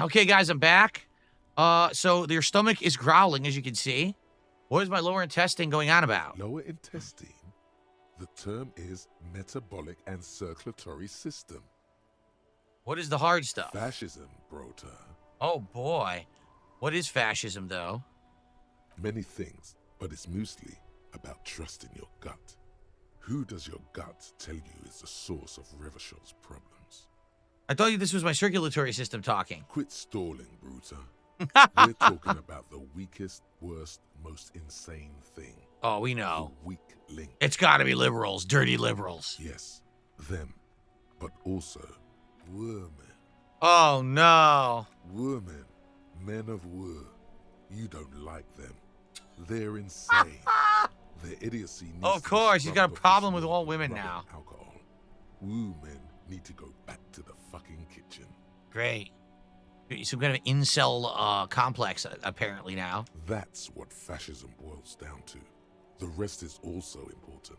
Okay, guys, I'm back. So your stomach is growling, as you can see. What is my lower intestine going on about? Lower intestine? The term is metabolic and circulatory system. What is the hard stuff? Fascism, brota. Oh, boy. What is fascism, though? Many things, but it's mostly about trusting your gut. Who does your gut tell you is the source of Revachel's problems? I thought this was my circulatory system talking. Quit stalling, Bruta. We're talking about the weakest, worst, most insane thing. Oh, we know. The weak link. It's gotta be liberals, dirty liberals. Yes, them. But also, women. Oh, no. Women. Men of war. You don't like them. They're insane. Their idiocy needs Of course, he's got a to be problem with scrubbed all off women with now. alcohol. Women need to go back to the fucking kitchen. Great. Some kind of incel complex, apparently, now. That's what fascism boils down to. The rest is also important.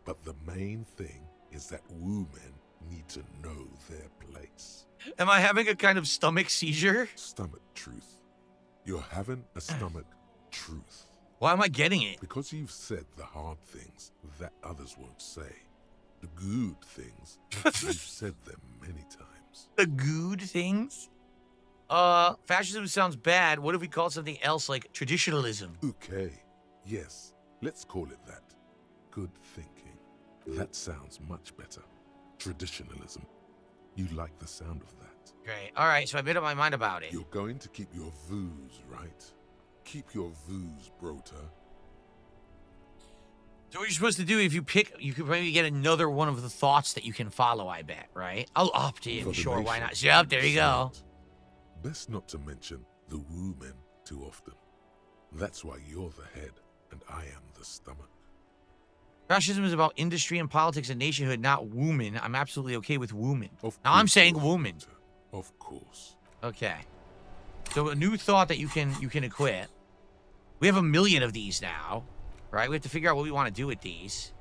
But the main thing is that women need to know their place. Am I having a kind of stomach seizure? Stomach truth. You're having a stomach truth. Why am I getting it? Because you've said the hard things that others won't say. The good things, you've said them many times. The good things? Fascism sounds bad. What if we call it something else, like traditionalism? Okay, yes, let's call it that. Good thinking. That sounds much better. Traditionalism. You like the sound of that. Great. All right, so I made up my mind about it. You're going to keep your views, right? Keep your views, brota. So what you're supposed to do, if you pick, you could maybe get another one of the thoughts that you can follow, I bet, right? I'll opt in, sure, why not? Yep, there you go. Best not to mention the women too often. That's why you're the head and I am the stomach. Fascism is about industry and politics and nationhood, not women. I'm absolutely okay with women. Now I'm course saying you're woman. brota. Of course. Okay. So a new thought that you can equip. We have 1 million of these now, right? We have to figure out what we want to do with these.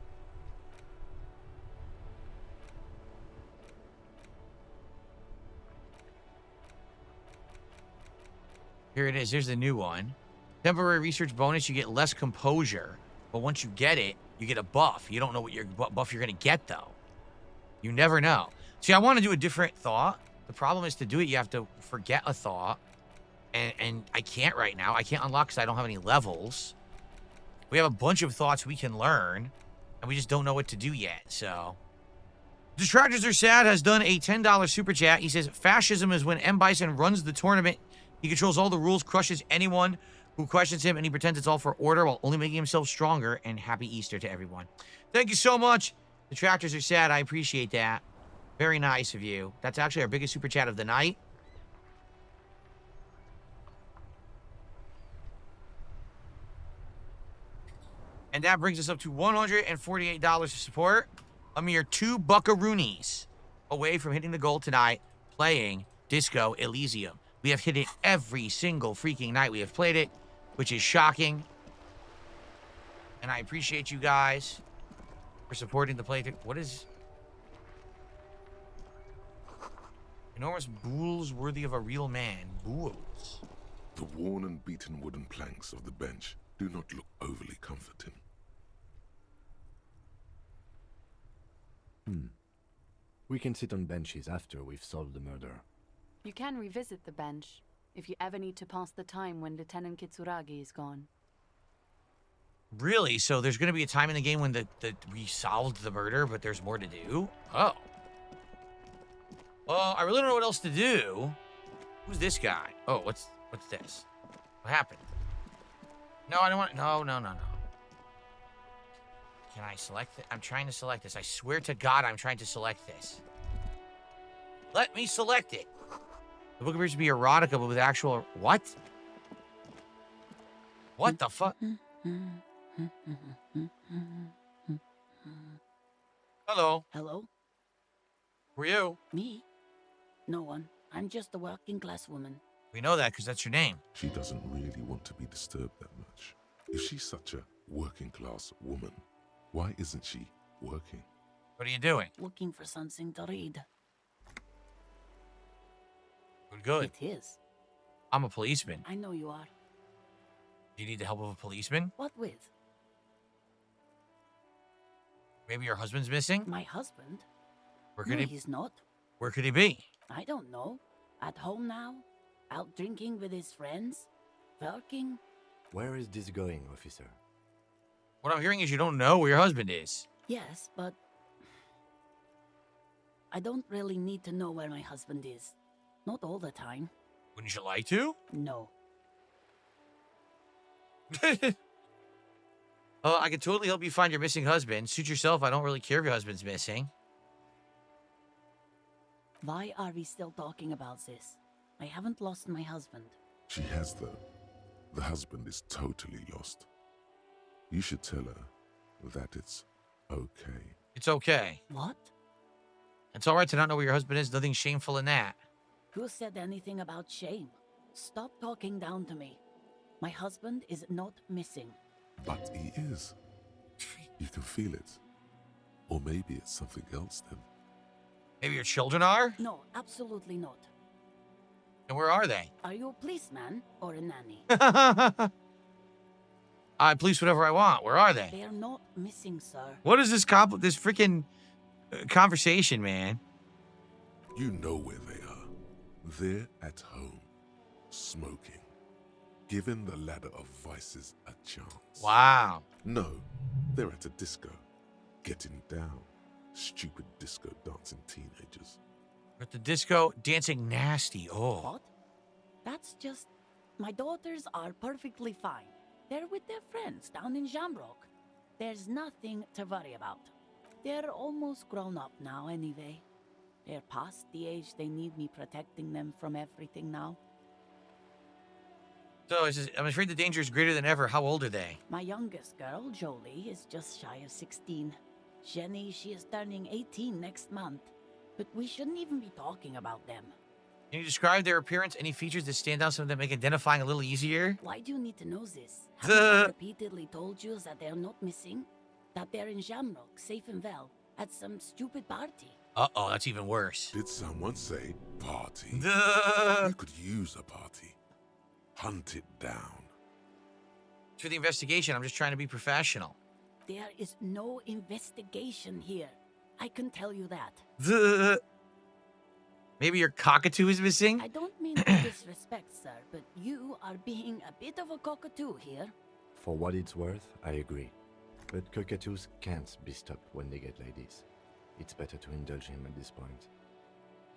Here it is. Here's the new one. Temporary research bonus. You get less composure, but once you get it, you get a buff. You don't know what buff you're going to get, though. You never know. See, I want to do a different thought. The problem is to do it, you have to forget a thought. And I can't right now. I can't unlock because I don't have any levels. We have a bunch of thoughts we can learn, and we just don't know what to do yet, so. Distractors Are Sad has done a $10 super chat. He says, fascism is when M. Bison runs the tournament. He controls all the rules, crushes anyone who questions him, and he pretends it's all for order while only making himself stronger. And happy Easter to everyone. Thank you so much. Detractors Are Sad. I appreciate that. Very nice of you. That's actually our biggest super chat of the night. And that brings us up to $148 of support. A mere 2 buckaroonies away from hitting the goal tonight, playing Disco Elysium. We have hit it every single freaking night we have played it, which is shocking. And I appreciate you guys for supporting the playthrough. What is... Enormous bools worthy of a real man. Bools. The worn and beaten wooden planks of the bench do not look overly comforting. We can sit on benches after we've solved the murder. You can revisit the bench if you ever need to pass the time when Lieutenant Kitsuragi is gone. Really? So there's going to be a time in the game when we solved the murder, but there's more to do? Oh. Well, I really don't know what else to do. Who's this guy? Oh, what's this? What happened? No, I don't want... No. Can I select it? I'm trying to select this. I swear to God, I'm trying to select this. Let me select it. The book appears to be erotica, but with actual... What? What the fuck? Hello. Hello? Who are you? Me? No one. I'm just a working class woman. We know that because that's your name. She doesn't really want to be disturbed that much. If she's such a working class woman, why isn't she working? What are you doing? Looking for something to read. Good. It is. I'm a policeman. I know you are. Do you need the help of a policeman? What with? Maybe your husband's missing? My husband? Where No, could he he's not. Where could he be? I don't know. At home now? Out drinking with his friends? Working? Where is this going, officer? What I'm hearing is you don't know where your husband is. Yes, but I don't really need to know where my husband is. Not all the time. Wouldn't you like to? No. I can totally help you find your missing husband. Suit yourself. I don't really care if your husband's missing. Why are we still talking about this? I haven't lost my husband. She has, though. The husband is totally lost. You should tell her that it's okay. It's okay. What? It's all right to not know where your husband is. Nothing shameful in that. Who said anything about shame? Stop talking down to me. My husband is not missing. But he is. You can feel it. Or maybe it's something else then. Maybe your children are? No, absolutely not. And where are they? Are you a policeman or a nanny? I police whatever I want. Where are they? They are not missing, sir. What is this this freaking conversation, man? You know where they are. They're at home, smoking, giving the ladder of vices a chance. Wow. No, they're at a disco, getting down. Stupid disco dancing teenagers. At the disco, dancing nasty. Oh. What? That's just... My daughters are perfectly fine. They're with their friends down in Shamrock. There's nothing to worry about. They're almost grown up now anyway. They're past the age they need me protecting them from everything now. So I'm afraid the danger is greater than ever. How old are they? My youngest girl, Jolie, is just shy of 16. Jenny, she is turning 18 next month. But we shouldn't even be talking about them. Can you describe their appearance? Any features that stand out so that make identifying a little easier? Why do you need to know this? Haven't I repeatedly told you that they're not missing? That they're in Shamrock, safe and well, at some stupid party? Uh-oh, that's even worse. Did someone say party? For You could use a party. Hunt it down. the investigation, I'm just trying to be professional. There is no investigation here. I can tell you that. Maybe your cockatoo is missing? I don't mean to disrespect, sir, but you are being a bit of a cockatoo here. For what it's worth, I agree. But cockatoos can't be stopped when they get ladies. It's better to indulge him at this point.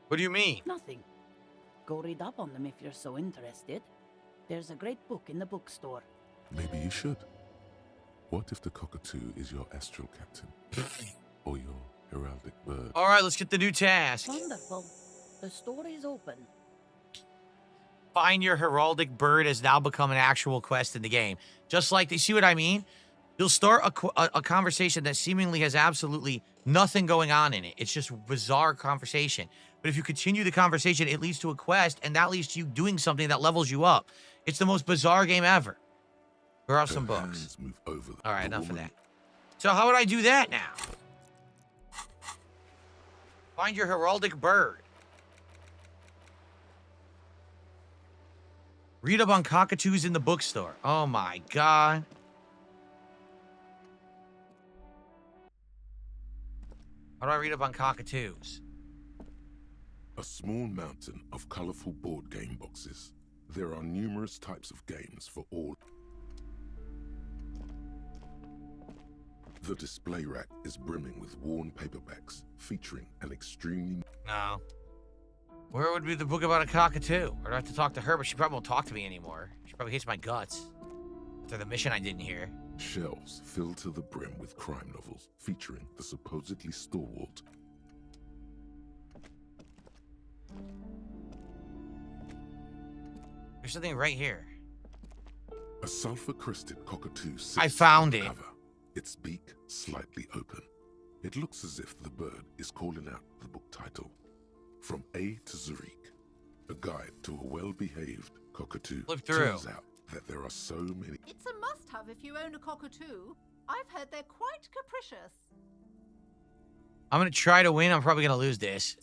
What do you mean? Nothing. Go read up on them if you're so interested. There's a great book in the bookstore. Maybe you should. What if the cockatoo is your astral captain? Or your heraldic bird? All right, let's get the new task. Wonderful. The store is open. Find your heraldic bird has now become an actual quest in the game. Just like, you see what I mean? You'll start a conversation that seemingly has absolutely nothing going on in it. It's just bizarre conversation. But if you continue the conversation, it leads to a quest, and that leads to you doing something that levels you up. It's the most bizarre game ever. Here are some Her books. hands move over All right, the enough of woman. that. So how would I do that now? Find your heraldic bird. Read up on cockatoos in the bookstore. Oh my god. How do I read up on cockatoos? A small mountain of colorful board game boxes. There are numerous types of games for all. The display rack is brimming with worn paperbacks featuring an extremely... No. Where would be the book about a cockatoo? Or do I have to talk to her, but she probably won't talk to me anymore. She probably hates my guts. After the mission I didn't hear. Shelves filled to the brim with crime novels featuring the supposedly stalwart. There's something right here. A sulfur-crested cockatoo sits I found on the it. cover, its beak slightly open. It looks as if the bird is calling out the book title. From A to Zurich, a guide to a well-behaved cockatoo. Flip through. Turns out that there are so many... It's a must-have if you own a cockatoo. I've heard they're quite capricious. I'm gonna try to win. I'm probably gonna lose this.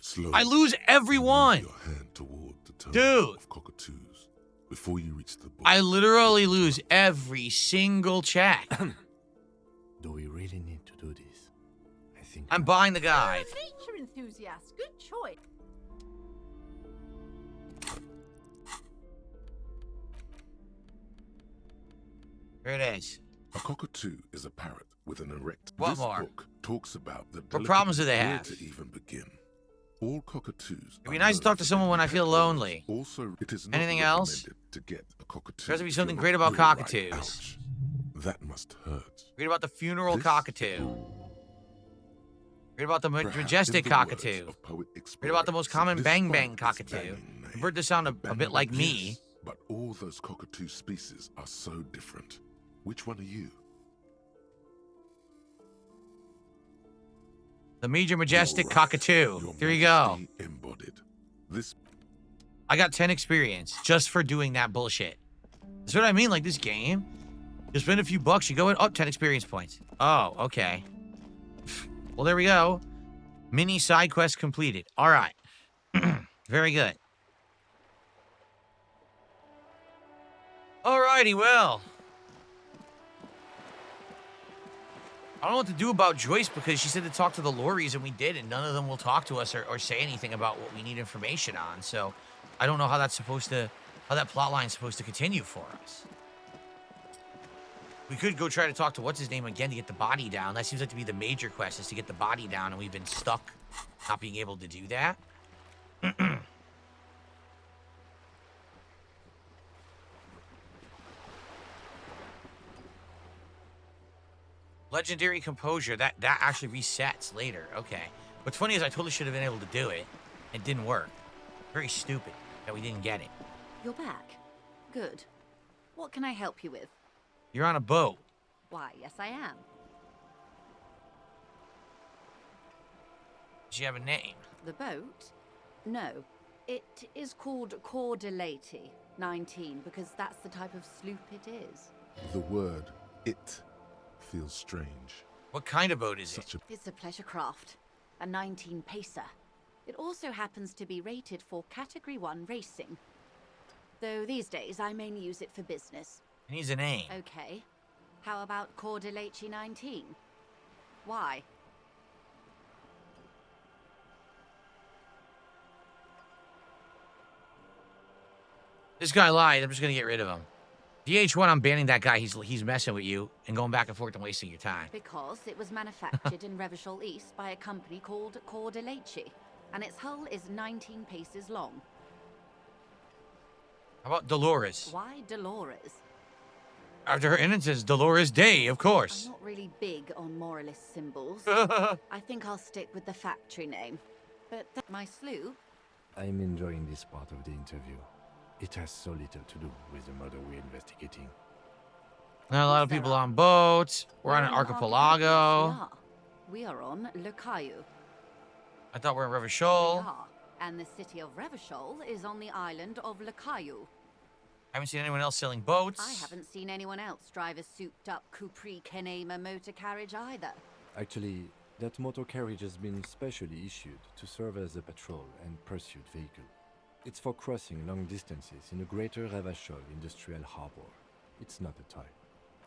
Slowly, I lose every you move one. your hand toward the tongue Dude. of cockatoos before you reach the book. I literally lose every single check. Do we really need to do this? I think I'm not. buying the guide. Nature enthusiast. Good choice. Here it is. A cockatoo is a parrot with an erect. What this more? book talks about the What problems do they delicate have? where to even begin. All cockatoos. It'd be are nice to talk known to for someone their when I pet feel owners. lonely. Also, it is not Anything else? recommended to get a cockatoo. There has to be if something you're great not about really cockatoos. ouch. That must hurt. Read about the funeral This- cockatoo. Read about the Perhaps majestic in the words cockatoo. of poet Read about the most Explorer, common bang despite bang its cockatoo. banging The name, bird does sound a bang bit like bang, me. yes, but all those cockatoo species are so different. Which one are you? The major majestic Your cockatoo. Your There you go. Majesty embodied. This I got 10 experience just for doing that bullshit. That's what I mean, like this game. You spend a few bucks, you go in, oh, 10 experience points. Oh, okay. Well, there we go. Mini side quest completed. All right. Very good. Alrighty, well. I don't know what to do about Joyce because she said to talk to the lorries and we did, and none of them will talk to us or say anything about what we need information on. So I don't know how that's supposed to, how that plot line's supposed to continue for us. We could go try to talk to what's his name again to get the body down. That seems like to be the major quest, is to get the body down, and we've been stuck not being able to do that. Legendary composure, that actually resets later. Okay. What's funny is I totally should have been able to do it. It didn't work. Very stupid that we didn't get it. You're back. Good. What can I help you with? You're on a boat. Why, yes I am. Does she have a name? The boat? No. It is called Cordelati 19 because that's the type of sloop it is. the word it feels strange. What kind of boat is it? Such a It's a pleasure craft, a 19 pacer. It also happens to be rated for Category 1 racing. Though these days I mainly use it for business. It needs a name. Okay. How about Cordelati 19? Why? This guy lied. I'm just gonna get rid of him. DH1, I'm banning that guy. He's messing with you and going back and forth and wasting your time. Because it was manufactured in Revachol East by a company called Cordelati, and its hull is 19 paces long. How about Dolores? Why Dolores? After her innocence, Dolores Day, of I'm course. not really big on moralist symbols. I think I'll stick with the factory name. But my sloop? I'm enjoying this part of the interview. It has so little to do with the murder we're investigating. Not a lot of people on boats. We're on an archipelago. Yes, we are on Le Caillou. I thought we were in We Revachol. are. And the city of Revachol is on the island of Le Caillou. I haven't seen anyone else selling boats. I haven't seen anyone else drive a souped-up Capri Kenema motor carriage either. Actually, that motor carriage has been specially issued to serve as a patrol and pursuit vehicle. It's for crossing long distances in the greater Revachol industrial harbor. It's not a toy.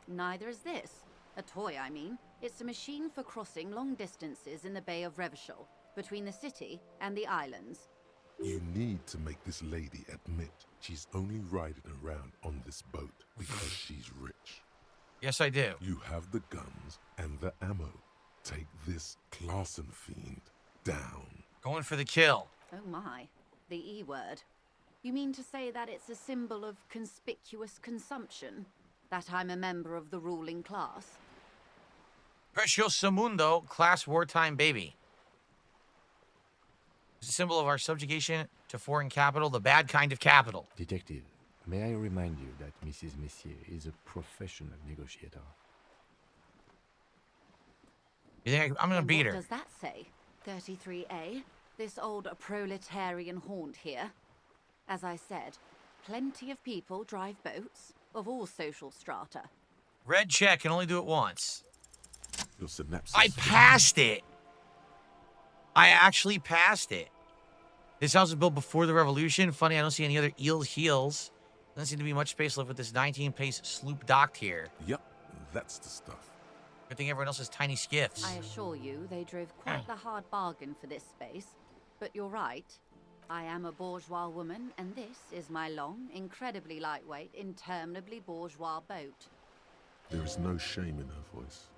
Neither is this. A toy, I mean. It's a machine for crossing long distances in the Bay of Revachol, between the city and the islands. You need to make this lady admit she's only riding around on this boat because she's rich. Yes, I do. You have the guns and the ammo. Take this Clausen fiend down. Going for the kill. Oh my, the E word. You mean to say that it's a symbol of conspicuous consumption? That I'm a member of the ruling class? Precioso Mundo, class wartime baby. It's a symbol of our subjugation to foreign capital, the bad kind of capital. Detective, may I remind you that Mrs. Messier is a professional negotiator. You think I'm gonna And beat what her? does that say? 33A? This old proletarian haunt here? As I said, plenty of people drive boats, of all social strata. Red check, can only do it once. Your synapses. I passed it. I actually passed it. This house was built before the revolution. Funny, I don't see any other eel's heels. Doesn't seem to be much space left with this 19-place sloop docked here. Yep, that's the stuff. Good thing everyone else has tiny skiffs. I assure you, they drove quite the hard bargain for this space. But you're right. I am a bourgeois woman, and this is my long, incredibly lightweight, interminably bourgeois boat. There is no shame in her voice.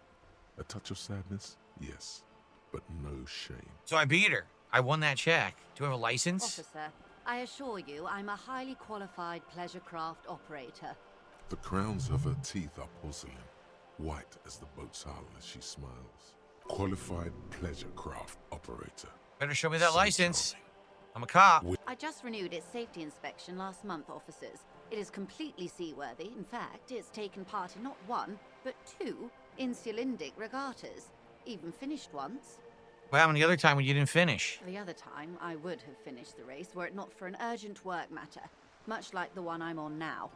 A touch of sadness, yes, but no shame. So I beat her. I won that check. Do I have a license? Officer, I assure you, I'm a highly qualified pleasure craft operator. The crowns of her teeth are porcelain, white as the boat's hull as she smiles. Qualified pleasure craft operator. Better show me that So license. charming. I'm a cop. I just renewed its safety inspection last month, officers. It is completely seaworthy. In fact, it's taken part in not one, but two insulindic regattas. Even finished once. What happened the other time when you didn't finish? The other time, I would have finished the race were it not for an urgent work matter, much like the one I'm on now.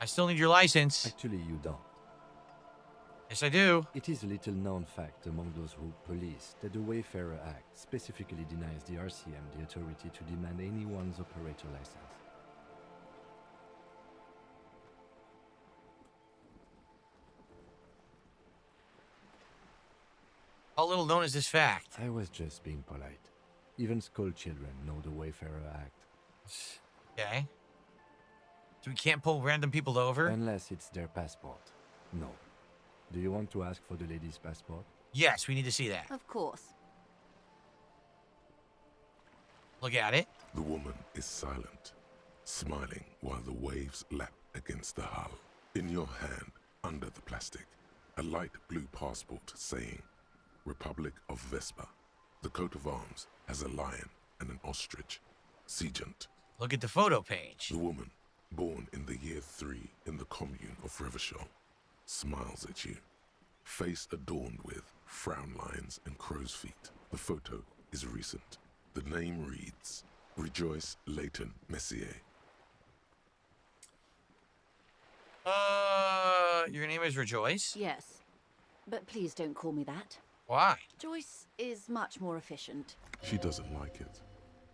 I still need your license. Actually, you don't. Yes, I do. It is a little known fact among those who police that the Wayfarer Act specifically denies the RCM the authority to demand anyone's operator license. How little known is this fact? I was just being polite. Even school children know the Wayfarer Act. Okay. So we can't pull random people over? Unless it's their passport. No. Do you want to ask for the lady's passport? Yes, we need to see that. Of course. Look at it. The woman is silent, smiling while the waves lap against the hull. In your hand, under the plastic, a light blue passport saying, Republic of Vespa. The coat of arms has a lion and an ostrich. Seigent. Look at the photo page. The woman, born in the year 3 in the commune of Revachol, smiles at you. Face adorned with frown lines and crow's feet. The photo is recent. The name reads, Joyce Leighton Messier. Your name is Joyce? Yes. But please don't call me that. Why? Joyce is much more efficient. She doesn't like it.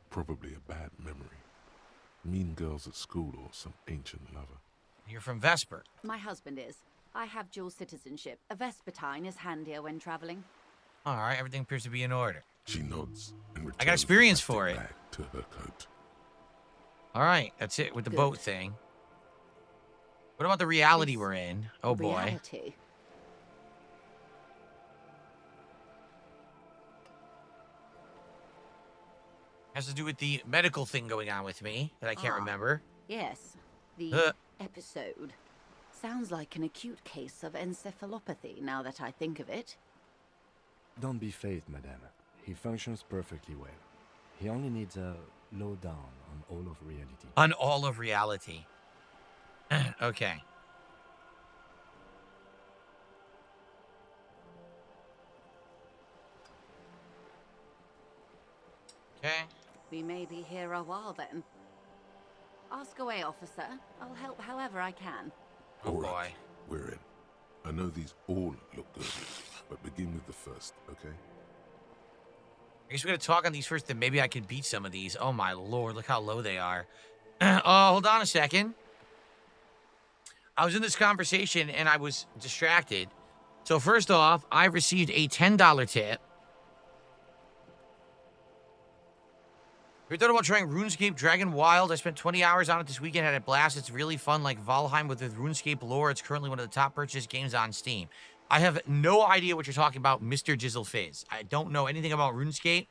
Probably a bad memory. Mean girls at school or some ancient lover. You're from Vesper. My husband is. I have dual citizenship. A Vespertine is handier when traveling. All right, everything appears to be in order. She nods and returns I got experience the for it. plastic bag to her coat. All right, that's it with the Good. boat thing. What about the reality we're in? Oh, boy. Reality. Has to do with the medical thing going on with me that I can't Ah. remember. Yes. The Uh. episode. Sounds like an acute case of encephalopathy now that I think of it. Don't be phased, madame. He functions perfectly well. He only needs a lowdown on all of reality. On all of reality. Okay. Okay. We may be here a while then. Ask away, officer. I'll help however I can. Oh, All boy. right, we're in. I know these all look good, but begin with the first, okay? I guess we're going to talk on these first, then maybe I can beat some of these. Oh, my lord. Look how low they are. Hold on a second. I was in this conversation, and I was distracted. So, first off, I received a $10 tip. Have you thought about trying RuneScape Dragon Wild? I spent 20 hours on it this weekend, had a blast. It's really fun, like Valheim with the RuneScape lore. It's currently one of the top purchased games on Steam. I have no idea what you're talking about, Mr. Jizzle Fizz. I don't know anything about RuneScape.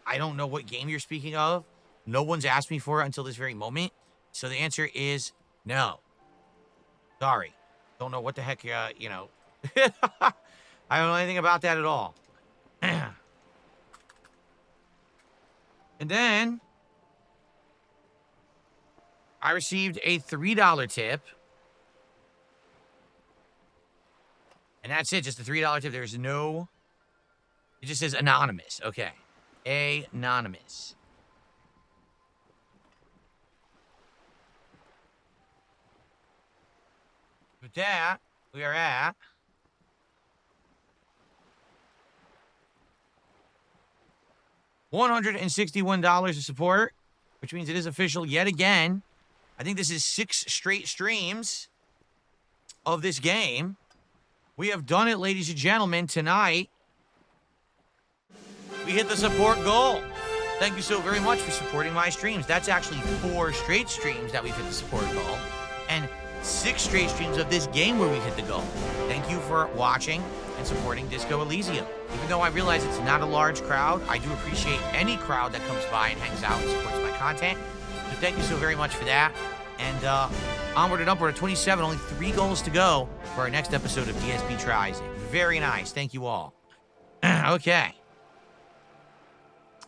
I don't know what game you're speaking of. No one's asked me for it until this very moment. So the answer is no. Sorry. Don't know what the heck, you know. I don't know anything about that at all. And then I received a $3 tip. And that's it, just a $3 tip. There's no, it just says anonymous. Okay. Anonymous. With that, we are at $161 of support. which means it is official yet again. I think this is 6 straight streams of this game. We have done it, ladies and gentlemen. Tonight, we hit the support goal. Thank you so very much for supporting my streams. That's actually 4 straight streams that we've hit the support goal, and 6 straight streams of this game where we've hit the goal. Thank you for watching and supporting Disco Elysium. Even though I realize it's not a large crowd, I do appreciate any crowd that comes by and hangs out and supports my content. So thank you so very much for that. And onward and upward at 27, only 3 goals to go for our next episode of DSP Tries. Very nice. Thank you all. Okay.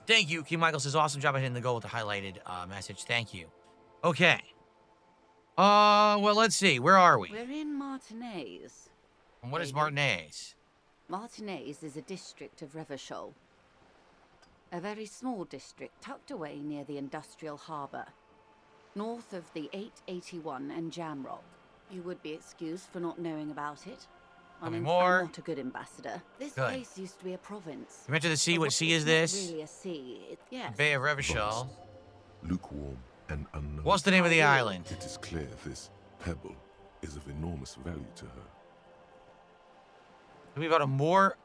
Thank you. King Michael says, awesome job at hitting the goal with the highlighted message. Thank you. Okay. Well, let's see. Where are we? We're in Martinez. And what is Martinez? Martinez is a district of Revachol. A very small district tucked away near the industrial harbour, north of the 881 and Jamrock. You would be excused for not knowing about it. Tell me I'm more. not a good ambassador. This Good. place used to be a province. You mentioned the sea. But What sea is it's this? not really a sea. Yes. Bay of Revachol. Lukewarm and unknown. What's the name of the island? It is clear this pebble is of enormous value to her. Tell me about a more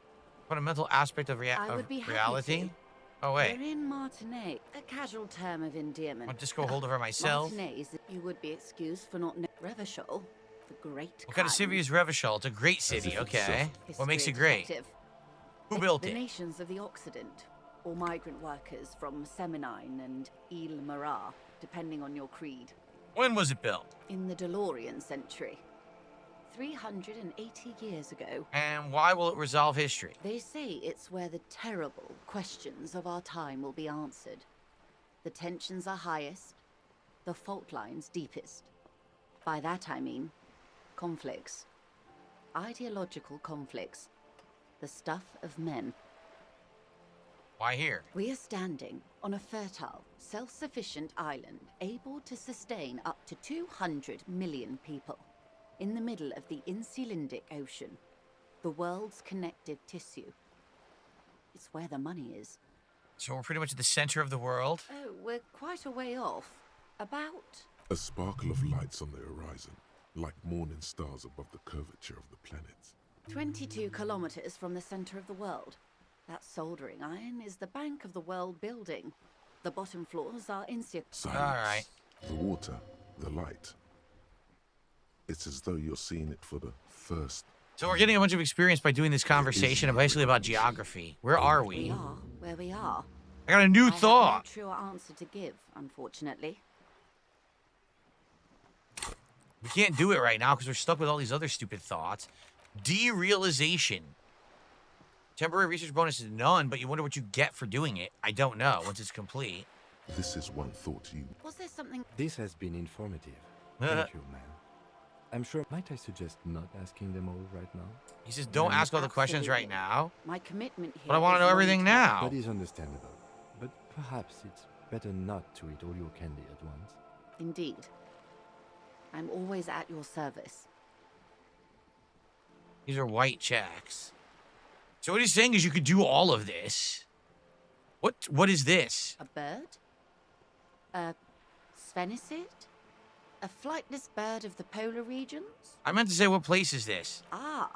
fundamental aspect of, I would be happy reality. to. Oh, wait. We're in Martinez. A casual term of endearment. I'll just go hold of her myself. Martinez, you would be excused for not knowing. Revachol, the great What kind of city is Revachol? It's a great city, okay. What makes it great? Who built The it? nations of the Occident, or migrant workers from Seminine and Ile Marat, depending on your creed. When was it built? In the DeLorean century. 380 years ago. And why will it resolve history? They say it's where the terrible questions of our time will be answered. The tensions are highest, the fault lines deepest. By that I mean conflicts. Ideological conflicts. The stuff of men. Why here? We are standing on a fertile, self-sufficient island able to sustain up to 200 million people. In the middle of the Insulindic Ocean, the world's connective tissue. It's where the money is. So we're pretty much at the center of the world. Oh, we're quite a way off. About... A sparkle of lights on the horizon, like morning stars above the curvature of the planets. 22 kilometers from the center of the world. That soldering iron is the bank of the world building. The bottom floors are Silence. All right. The water, the light. It's as though you're seeing it for the first. So we're getting a bunch of experience by doing this conversation, basically about geography. Where are We we? are where we are. I got a new I have thought. no truer answer to give, unfortunately. We can't do it right now because we're stuck with all these other stupid thoughts. Derealization. Temporary research bonus is none, but you wonder what you get for doing it. I don't know once it's complete. This is one thought you. Was there something... This has been informative. Thank you, man. I'm sure. Might I suggest not asking them all right now? He says, don't ask all the questions right Absolutely. now. My commitment here But I want to is know everything long-term. now. That is understandable. But perhaps it's better not to eat all your candy at once. Indeed. I'm always at your service. These are white checks. So what he's saying is you could do all of this. What is this? A bird? A sphenicid? A flightless bird of the polar regions? I meant to say, what place is this? Ah.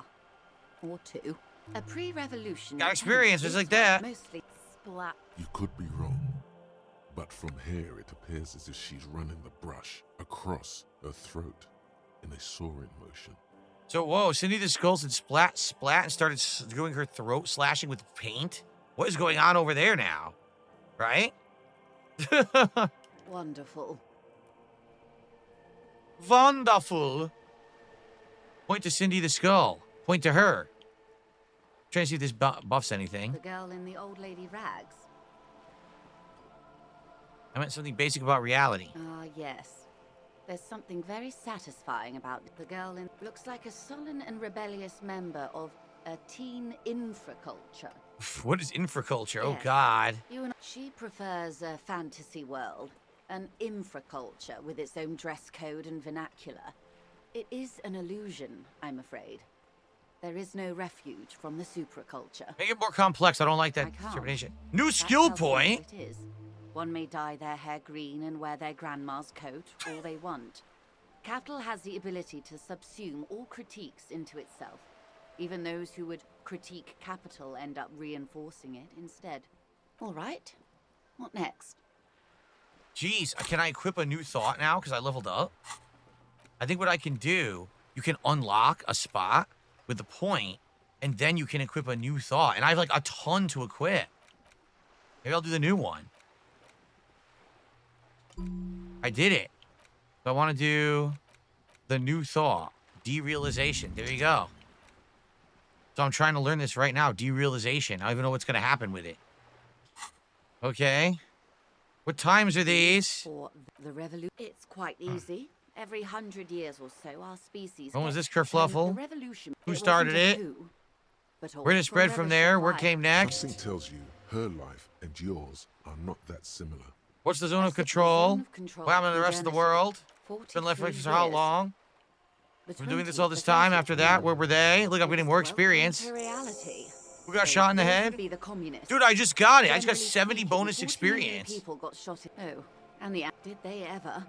Or two. A pre-revolution... Got experience, just like that. Mostly splat. You could be wrong. But from here, it appears as if she's running the brush across her throat in a soaring motion. So, whoa, Cindy the Skull said splat, splat, and started doing her throat slashing with paint? What is going on over there now? Right? Wonderful. Wonderful. Point to Cindy the Skull. Point to her. Trying to see if this buffs anything. The girl in the old lady rags. I meant something basic about reality. Ah, yes. There's something very satisfying about the girl in... Looks like a sullen and rebellious member of a teen infraculture. What is infraculture? Oh, Yes. God. She prefers a fantasy world, an infraculture with its own dress code and vernacular. It is an illusion, I'm afraid. There is no refuge from the supraculture. Make it more complex. I don't like that I can't. determination. New That's skill how simple point. It is. One may dye their hair green and wear their grandma's coat, all they want. Capital has the ability to subsume all critiques into itself. Even those who would critique capital end up reinforcing it instead. All right. What next? Jeez, can I equip a new thought now because I leveled up? I think what I can do, you can unlock a spot with the point, and then you can equip a new thought. And I have like a ton to equip. Maybe I'll do the new one. I did it. So I want to do the new thought. Derealization. There you go. So I'm trying to learn this right now. Derealization. I don't even know what's going to happen with it. Okay. What times are these? For the revolution, it's quite easy. Every 100 years or so, our species. When was gets this kerfluffle? the revolution. Who It started wasn't a it? coup, but a Where did it spread from forever there? Where supply. came next? Something tells you her life and yours are not that similar. What's the zone of That's it, the control? zone of control What happened to the rest of the modernity. world? Been left 43 for how years. long? The Been doing this 20th, all this the time 30th. after that? Where were they? Look, I'm getting more Welcome experience. to reality. Who got So shot in the those head? would be the communists. Dude, I just got it. I just got Generally 70 speaking, bonus 40 million experience. People got shot in. Oh, and the did they ever?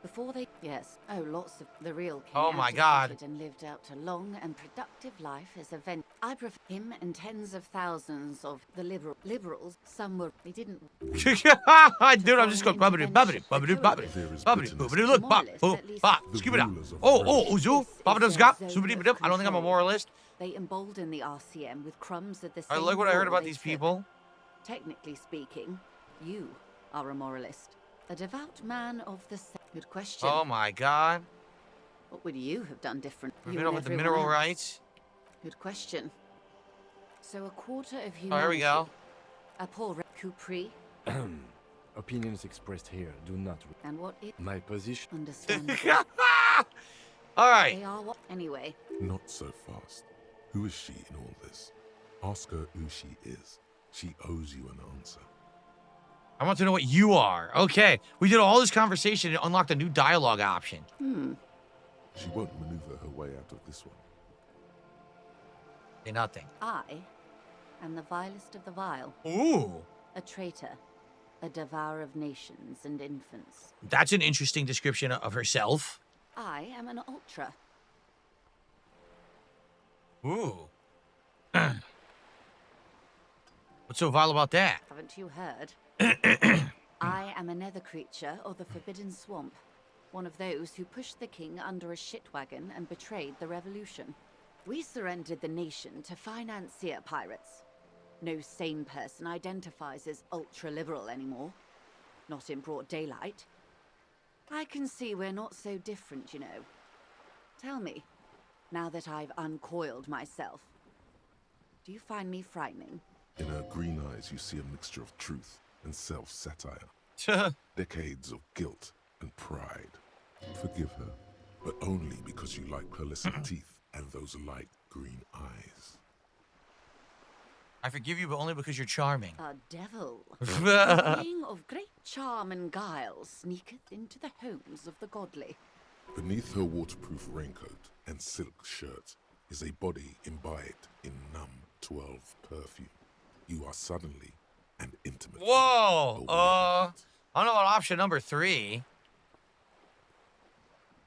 Before they yes. Oh, lots of the real king. Oh my God. abdicated and lived out a long and productive life as a vent. I prefer him and tens of thousands of the liberals. Some were they didn't. Dude, I'm just going bubbly, bubbly, bubbly, bubbly, bubbly, bubbly. Look, bop, boop, bop, scoop it up. Oh, zoo, baba does got, zoobity dip. I don't think I'm a moralist. They embolden the RCM with crumbs of the I same like what I heard law about they these took. people. Technically speaking, you are a moralist. A devout man of the good question. Oh my God. What would you have done different? We've You been and over the everyone mineral else? rights. Good question. So a quarter of humanity. Oh, here we go. A Paul Coupri. Opinions expressed here do not. And what is My position. understandable? All right. They are what anyway. Not so fast. Who is she in all this? Ask her who she is. She owes you an answer. I want to know what you are. Okay. We did all this conversation and unlocked a new dialogue option. She won't maneuver her way out of this one. Say nothing. I am the vilest of the vile. Ooh. A traitor. A devourer of nations and infants. That's an interesting description of herself. I am an ultra. Ooh. What's so vile about that? Haven't you heard? I am a nether creature of the Forbidden Swamp. One of those who pushed the king under a shit wagon and betrayed the revolution. We surrendered the nation to financier pirates. No sane person identifies as ultra-liberal anymore. Not in broad daylight. I can see we're not so different, you know. Tell me, now that I've uncoiled myself, do you find me frightening? In her green eyes, you see a mixture of truth and self-satire. Decades of guilt and pride. Forgive her, but only because you like pearlescent teeth and those light green eyes. I forgive you, but only because you're charming. A devil, a being of great charm and guile, sneaketh into the homes of the godly. Beneath her waterproof raincoat and silk shirt is a body imbibed in numb 12 perfume. You are suddenly and intimately Whoa. aware of it. I don't know about option number 3.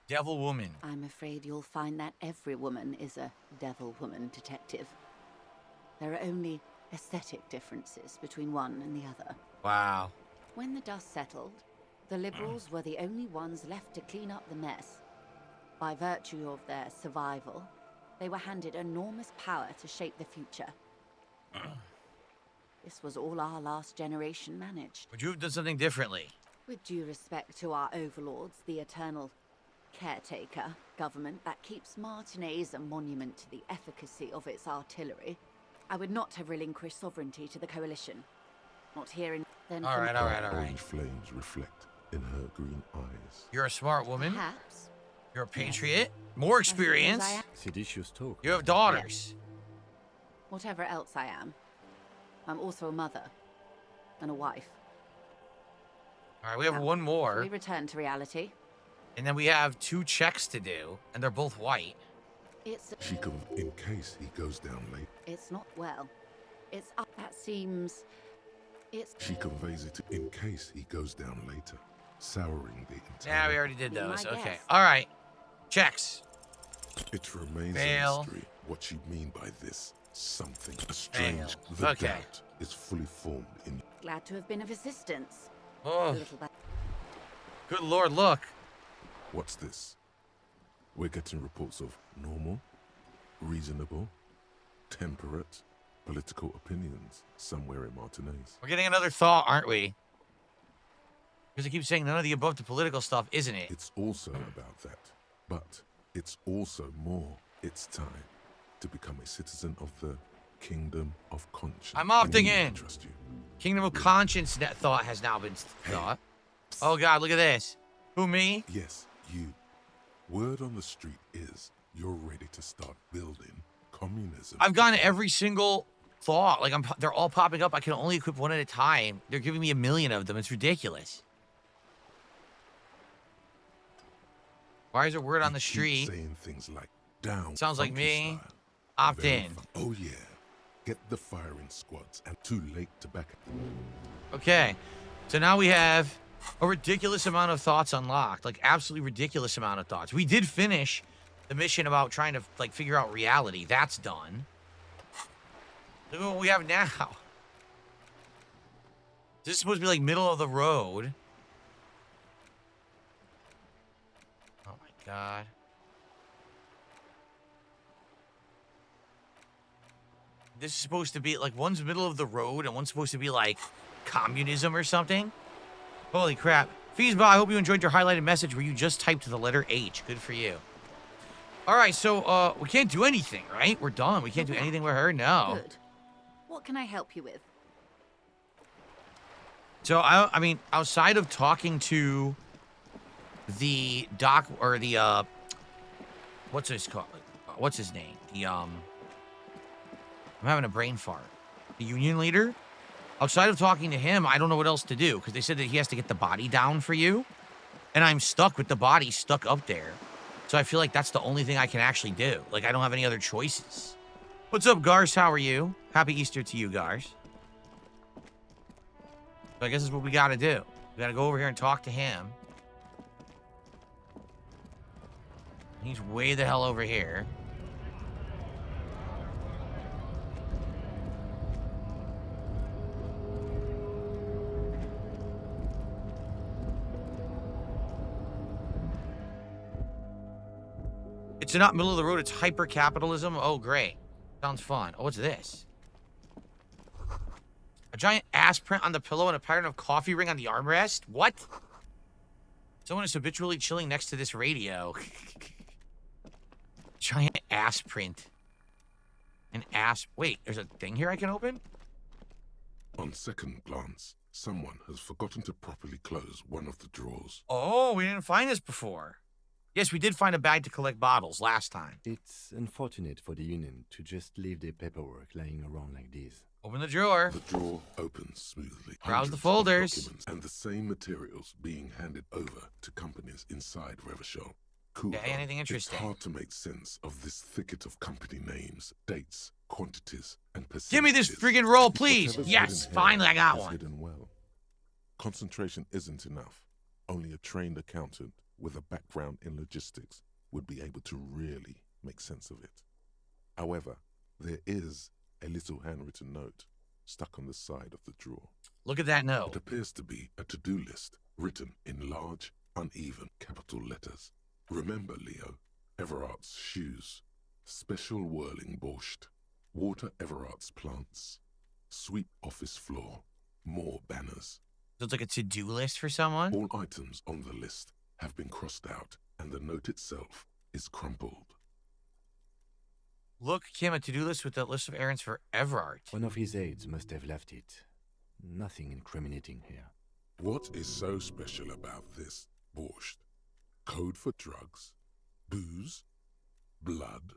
Devil woman. I'm afraid you'll find that every woman is a devil woman, detective. There are only aesthetic differences between one and the other. Wow. When the dust settled, the liberals were the only ones left to clean up the mess. By virtue of their survival, they were handed enormous power to shape the future. This was all our last generation managed. Would you have done something differently? With due respect to our overlords, the eternal caretaker government that keeps Martinez a monument to the efficacy of its artillery, I would not have relinquished sovereignty to the coalition. Not here in... Then All right. Orange flames reflect in her green eyes. You're a smart woman. Perhaps. You're a patriot. More experience. I am. Seditious talk. You have daughters. Whatever else I am, I'm also a mother and a wife. All right, we have Now, one We more. return to reality. And then we have 2 checks to do, and they're both white. She can, in case he goes down late. It's not well. It's up. That seems It's She conveys it in case he goes down later, souring the Yeah, entire... we already did Be my those. Okay. guest. All right. Checks. It remains Fail. a mystery what you mean by this something. A strange... Fail. The Okay. doubt is fully formed in... Glad to have been of assistance. A Oh, little bit. good Lord, look. What's this? We're getting reports of normal, reasonable, temperate, political opinions somewhere in Martinez. We're getting another thought, aren't we? Because it keeps saying none of the above the political stuff, isn't it? It's also about that, but it's also more. It's time to become a citizen of the Kingdom of Conscience. I'm I opting need to in. trust you. Kingdom of Conscience net thought has now been thought. Oh, God, look at this. Who, me? Yes, you. Word on the street is you're ready to start building communism. I've gotten every single thought. Like, they're all popping up. I can only equip one at a time. They're giving me 1,000,000 of them. It's ridiculous. Why is there word on the You keep street? saying things like down. Sounds like funky me. style. Opt Very in. Oh yeah. Get the firing squads and too late to back. Okay. So now we have a ridiculous amount of thoughts unlocked. Like, absolutely ridiculous amount of thoughts. We did finish the mission about trying to, like, figure out reality. That's done. Look at what we have now. This is supposed to be, like, middle of the road. Oh, my God. This is supposed to be, like, one's middle of the road and one's supposed to be, like, communism or something. Holy crap. Feesba, I hope you enjoyed your highlighted message where you just typed the letter H. Good for you. All right, so we can't do anything, right? We're done. We can't do anything with her? No. Good. What can I help you with? So, I mean, outside of talking to the doc, or the, what's this called? What's his name? I'm having a brain fart. The union leader? Outside of talking to him, I don't know what else to do, because they said that he has to get the body down for you, and I'm stuck with the body stuck up there. So I feel like that's the only thing I can actually do. Like, I don't have any other choices. What's up, Gars? How are you? Happy Easter to you, Gars. So I guess that's what we gotta do. We gotta go over here and talk to him. He's way the hell over here. It's not middle of the road, it's hyper-capitalism. Oh, great. Sounds fun. Oh, what's this? A giant ass print on the pillow and a pattern of coffee ring on the armrest? What? Someone is habitually chilling next to this radio. Giant ass print. An ass... Wait, there's a thing here I can open? On second glance, someone has forgotten to properly close one of the drawers. Oh, we didn't find this before. Yes, we did find a bag to collect bottles last time. It's unfortunate for the Union to just leave their paperwork lying around like this. Open the drawer. The drawer opens smoothly. Browse the Hundreds of folders. documents and the same materials being handed over to companies inside Revachol. Cool. Okay, anything interesting? It's hard to make sense of this thicket of company names, dates, quantities, and percentages. Give me this friggin' roll, please. Whatever's Yes, hidden here finally I got is one. hidden well. Concentration isn't enough. Only a trained accountant with a background in logistics would be able to really make sense of it. However, there is a little handwritten note stuck on the side of the drawer. Look at that It note. appears to be a to-do list written in large, uneven capital letters. Remember, Leo, Everart's shoes, special whirling borscht, water Everart's plants, sweep office floor, more banners. So it's like a to-do list for someone? All items on the list have been crossed out, and the note itself is crumpled. Look, Kim, a to-do list with a list of errands for Everart. One of his aides must have left it. Nothing incriminating here. What is so special about this borscht? Code for drugs, booze, blood.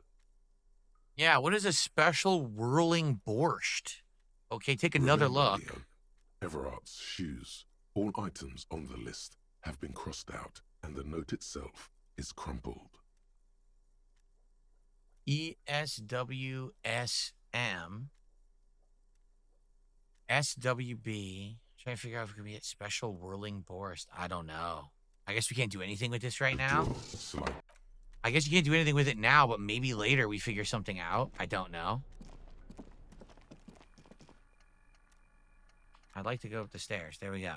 Yeah, what is a special whirling borscht? Okay, take another Remember, look. Leo, Everart's shoes. All items on the list have been crossed out, and the note itself is crumpled. ESWSM. SWB. Trying to figure out if we can get special whirling burst. I don't know. I guess we can't do anything with this right now. Slide. I guess you can't do anything with it now, but maybe later we figure something out. I don't know. I'd like to go up the stairs. There we go.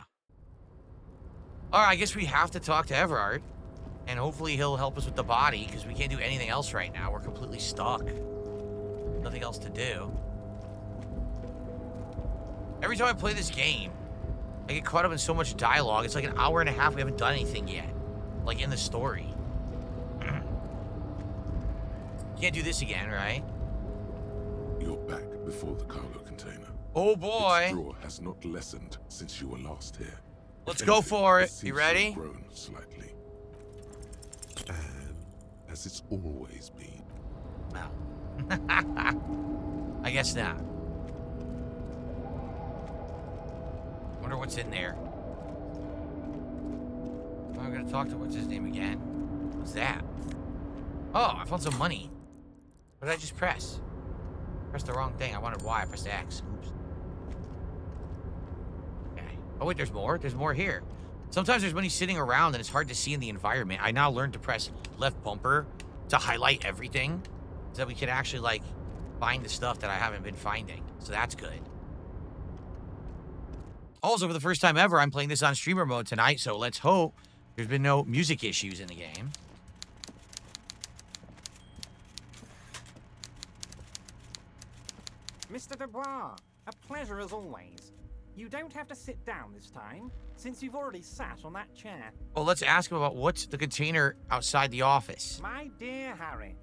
All right, I guess we have to talk to Everard. And hopefully he'll help us with the body, because we can't do anything else right now. We're completely stuck. Nothing else to do. Every time I play this game, I get caught up in so much dialogue. It's like an hour and a half. We haven't done anything yet. Like in the story. Can't do this again, right? You're back before the cargo container. Oh boy. Its draw has not lessened since you were last here. Let's If go anything, for it. seems You to ready? have grown slightly. And as it's always been. No. I guess not. Wonder what's in there. I'm gonna talk to what's his name again. What's that? Oh, I found some money. What did I just press? Pressed the wrong thing. I wanted Y. I pressed X. Oops. Okay. Oh wait, there's more. There's more here. Sometimes there's money sitting around and it's hard to see in the environment. I now learned to press left bumper to highlight everything so that we can actually like find the stuff that I haven't been finding. So that's good. Also, for the first time ever, I'm playing this on streamer mode tonight, so let's hope there's been no music issues in the game. Mr. Dubois, a pleasure as always. You don't have to sit down this time, since you've already sat on that chair. Well, let's ask him about what's the container outside the office. My dear Harry,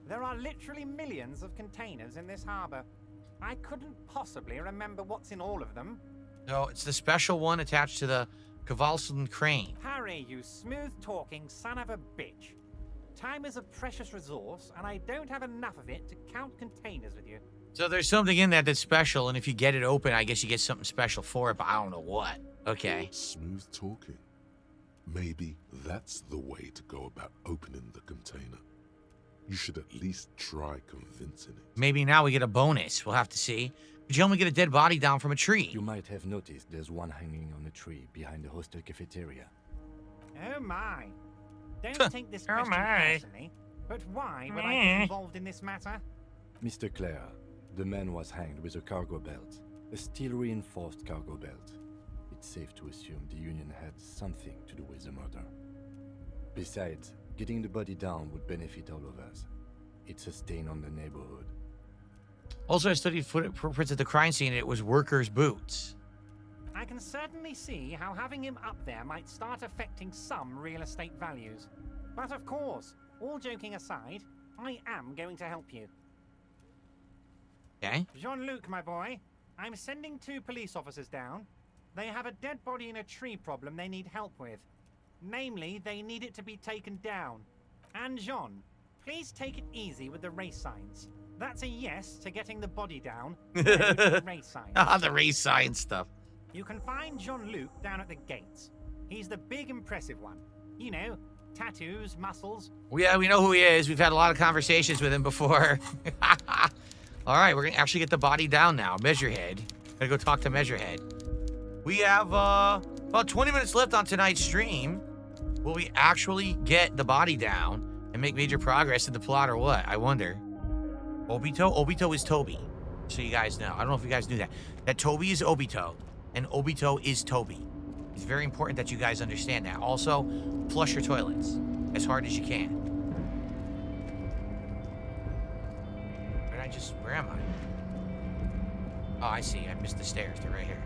there are literally millions of containers in this harbor. I couldn't possibly remember what's in all of them. No, it's the special one attached to the Cavalson crane. Harry, you smooth-talking son of a bitch. Time is a precious resource, and I don't have enough of it to count containers with you. So there's something in that that's special, and if you get it open, I guess you get something special for it, but I don't know what. Okay. Smooth talking. Maybe that's the way to go about opening the container. You should at least try convincing it. Maybe now we get a bonus. We'll have to see. Could you only get a dead body down from a tree? You might have noticed there's one hanging on a tree behind the hostel cafeteria. Oh my. Don't take this question personally, but why would I get involved in this matter? Mr. Clare, the man was hanged with a cargo belt, a steel-reinforced cargo belt. It's safe to assume the Union had something to do with the murder. Besides, getting the body down would benefit all of us. It's a stain on the neighborhood. Also, I studied footprints at the crime scene, and it was workers' boots. I can certainly see how having him up there might start affecting some real estate values. But of course, all joking aside, I am going to help you. Okay. Jean-Luc, my boy, I'm sending 2 police officers down. They have a dead body in a tree problem they need help with. Namely, they need it to be taken down. And Jean, please take it easy with the race signs. That's a yes to getting the body down. No to the race signs. Ah, the race sign stuff. You can find Jean-Luc down at the gates. He's the big, impressive one. You know, tattoos, muscles. Yeah, we know who he is. We've had a lot of conversations with him before. All right, we're going to actually get the body down now. Measurehead. Gotta go talk to Measurehead. We have about 20 minutes left on tonight's stream. Will we actually get the body down and make major progress in the plot or what? I wonder. Obito? Obito is Toby. So you guys know. I don't know if you guys knew that. That Toby is Obito, and Obito is Toby. It's very important that you guys understand that. Also, flush your toilets as hard as you can. Where am I? Oh, I see. I missed the stairs. They're right here.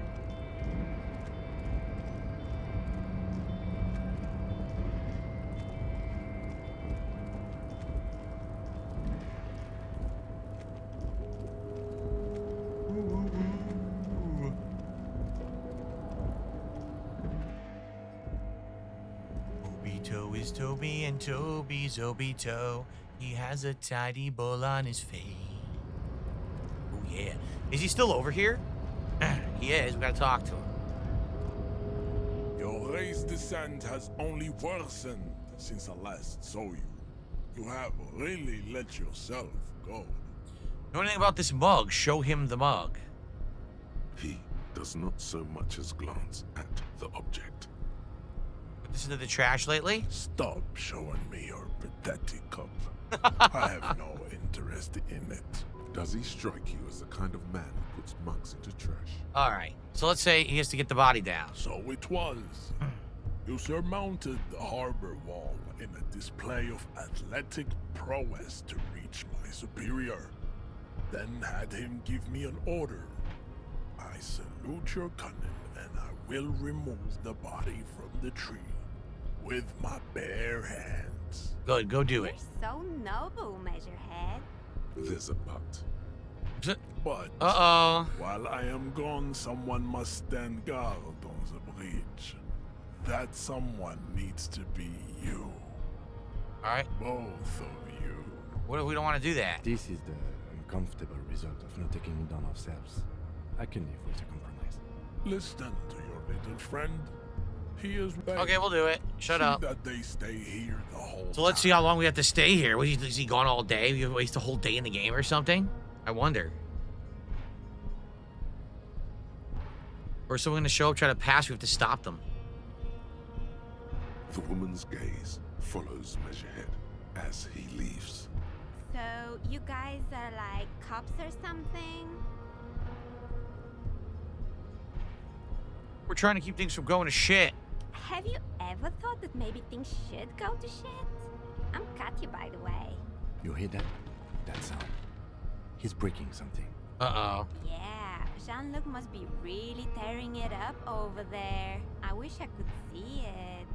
Obito is Toby and Toby's Obito. He has a tidy bowl on his face. Oh yeah. Is he still over here? He is. We gotta talk to him. Your race descent has only worsened since I last saw you. You have really let yourself go. Know anything about this mug? Show him the mug. He does not so much as glance at the object. Put this into the trash lately? Stop showing me your pathetic cup. I have no interest in it. Does he strike you as the kind of man who puts mugs into trash? All right. So let's say he has to get the body down. So it was. You surmounted the harbor wall in a display of athletic prowess to reach my superior. Then had him give me an order. I salute your cunning, and I will remove the body from the tree with my bare hands. Good, go do it. So noble, Measurehead. There's a but. But while I am gone, someone must stand guard on the bridge. That someone needs to be you. All right. Both of you. What if we don't want to do that? This is the uncomfortable result of not taking it down ourselves. I can live with a compromise. Listen to your little friend. He is right. Okay, we'll do it. Shut See up. that they stay here the whole So let's see how long we have to stay here. Is he gone all day? We waste a whole day in the game or something? I wonder. Or is someone going to show up, try to pass? We have to stop them. The woman's gaze follows Measurehead as he leaves. So, you guys are like cops or something? We're trying to keep things from going to shit. Have you ever thought that maybe things should go to shit? I'm Katya, by the way. You hear that? That sound. He's breaking something. Uh-oh. Yeah, Jean-Luc must be really tearing it up over there. I wish I could see it.